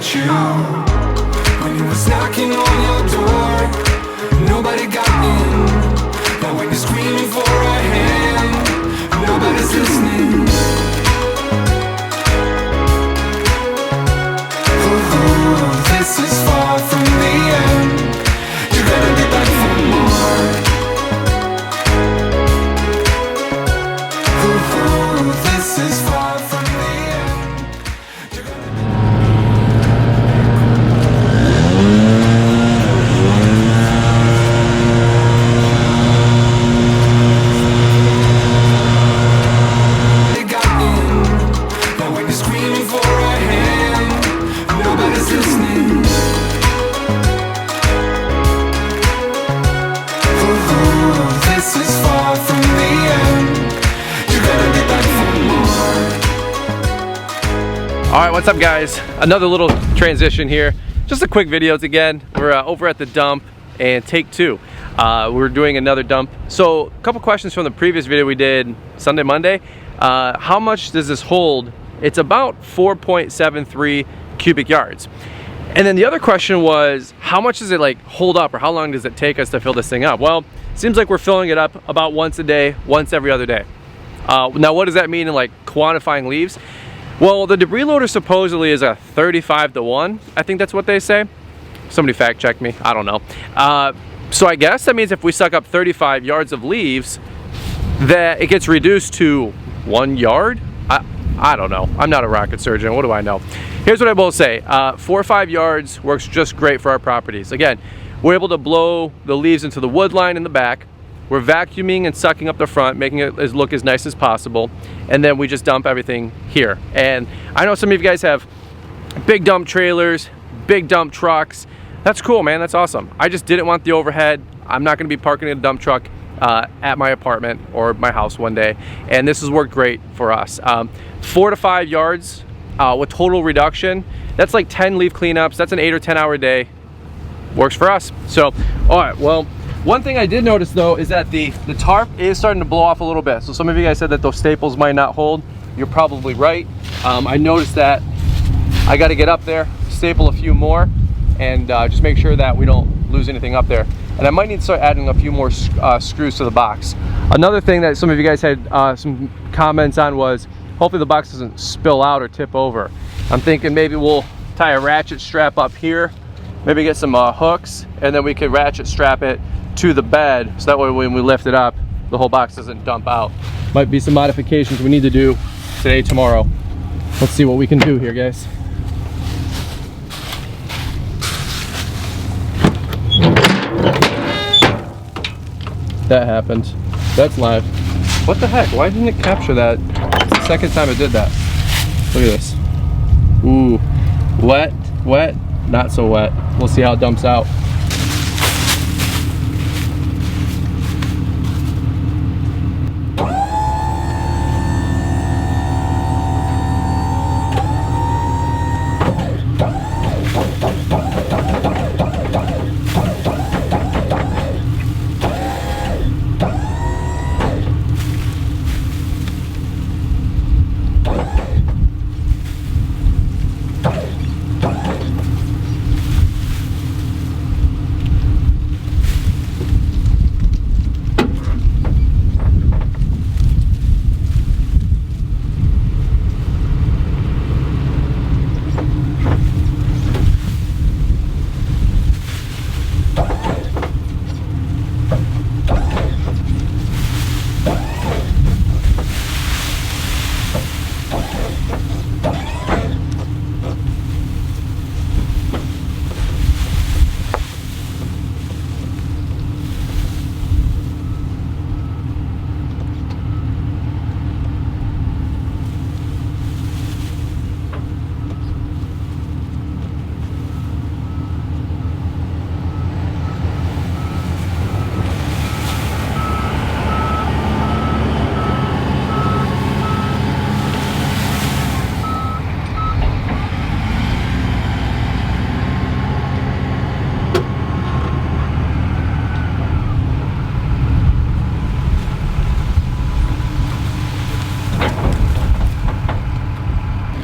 at you. When he was knocking on your door, nobody got in. But when you're screaming for a hand, nobody's listening. Oh, this is far from the end. You gotta be back for more. Oh, this is far from the end. You got in, but when you're screaming for a hand, nobody's listening. Oh, this is far from the end. You gotta be back for more. All right, what's up guys? Another little transition here. Just a quick video again. We're over at the dump and take two. We're doing another dump. So a couple questions from the previous video we did Sunday, Monday. How much does this hold? It's about 4.73 cubic yards. And then the other question was, how much does it like hold up, or how long does it take us to fill this thing up? Well, seems like we're filling it up about once a day, once every other day. Now what does that mean in like quantifying leaves? Well, the debris loader supposedly is a 35-to-1. I think that's what they say. Somebody fact check me, I don't know. So I guess that means if we suck up 35 yards of leaves, that it gets reduced to 1 yard? I don't know. I'm not a rocket surgeon. What do I know? Here's what I will say. 4 or 5 yards works just great for our properties. Again, we're able to blow the leaves into the wood line in the back. We're vacuuming and sucking up the front, making it look as nice as possible. And then we just dump everything here. And I know some of you guys have big dump trailers, big dump trucks. That's cool, man. That's awesome. I just didn't want the overhead. I'm not going to be parking in a dump truck at my apartment or my house one day, and this has worked great for us. 4 to 5 yards with total reduction, that's like 10 leaf cleanups. That's an 8 or 10 hour day. Works for us. So all right, well, one thing I did notice though is that the tarp is starting to blow off a little bit. So some of you guys said that those staples might not hold. You're probably right. I noticed that. I got to get up there, staple a few more, and just make sure that we don't lose anything up there. And I might need to start adding a few more screws to the box. Another thing that some of you guys had some comments on was, hopefully the box doesn't spill out or tip over. I'm thinking maybe we'll tie a ratchet strap up here, maybe get some hooks, and then we could ratchet strap it to the bed, so that way when we lift it up, the whole box doesn't dump out. Might be some modifications we need to do today, tomorrow. Let's see what we can do here, guys. That happened. That's live. What the heck? Why didn't it capture that? It's the second time it did that. Look at this. Ooh. Wet, wet, not so wet. We'll see how it dumps out.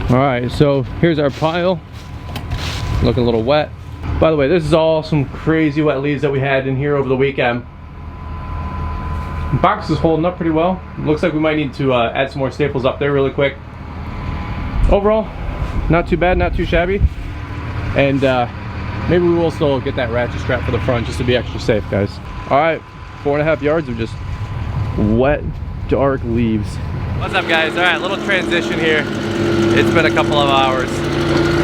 All right, so here's our pile. Looking a little wet. By the way, this is all some crazy wet leaves that we had in here over the weekend. The box is holding up pretty well. Looks like we might need to add some more staples up there really quick. Overall, not too bad, not too shabby. And maybe we will still get that ratchet strap for the front just to be extra safe, guys. All right, 4.5 yards of just wet, dark leaves. What's up, guys? All right, little transition here. It's been a couple of hours.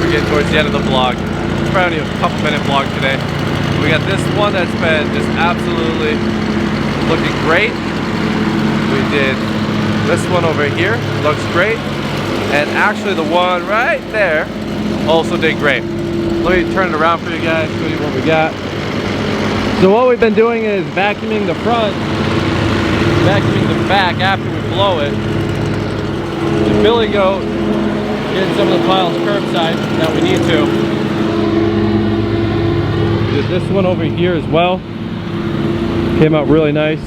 We're getting towards the end of the vlog. It's probably only a couple minute vlog today. We got this one that's been just absolutely looking great. We did this one over here, looks great. And actually the one right there also did great. Let me turn it around for you guys, show you what we got. So what we've been doing is vacuuming the front, vacuuming the back after we blow it. The BillyGoat, getting some of the piles curbside that we need to. Did this one over here as well. Came out really nice.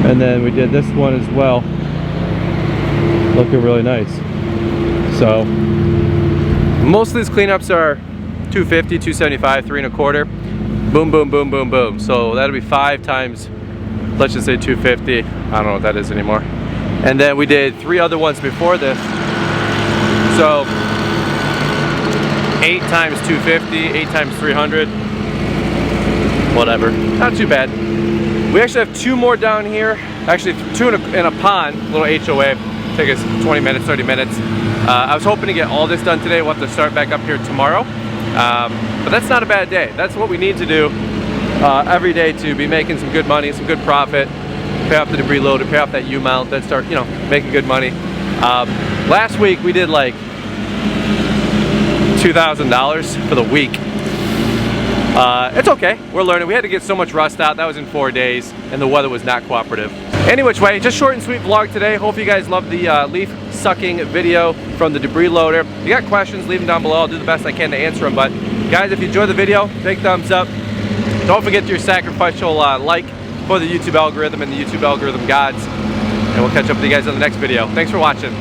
And then we did this one as well. Looking really nice. So most of these cleanups are 250, 275, 3 1/4. Boom, boom, boom, boom, boom. So that'll be 5 times, let's just say 250. I don't know what that is anymore. And then we did 3 other ones before this. So 8 times 250, 8 times 300. Whatever, not too bad. We actually have 2 more down here. Actually 2 in a pond, little HOA. Take us 20 minutes, 30 minutes. I was hoping to get all this done today. We'll have to start back up here tomorrow. But that's not a bad day. That's what we need to do every day to be making some good money, some good profit, pay off the debris loader, pay off that U-mount, then start, you know, making good money. Last week we did like $2,000 for the week. It's okay, we're learning. We had to get so much rust out. That was in 4 days, and the weather was not cooperative. Any which way, just short and sweet vlog today. Hope you guys loved the leaf sucking video from the debris loader. If you got questions, leave them down below. I'll do the best I can to answer them. But guys, if you enjoyed the video, big thumbs up. Don't forget your sacrificial like for the YouTube algorithm and the YouTube algorithm gods. And we'll catch up with you guys on the next video. Thanks for watching.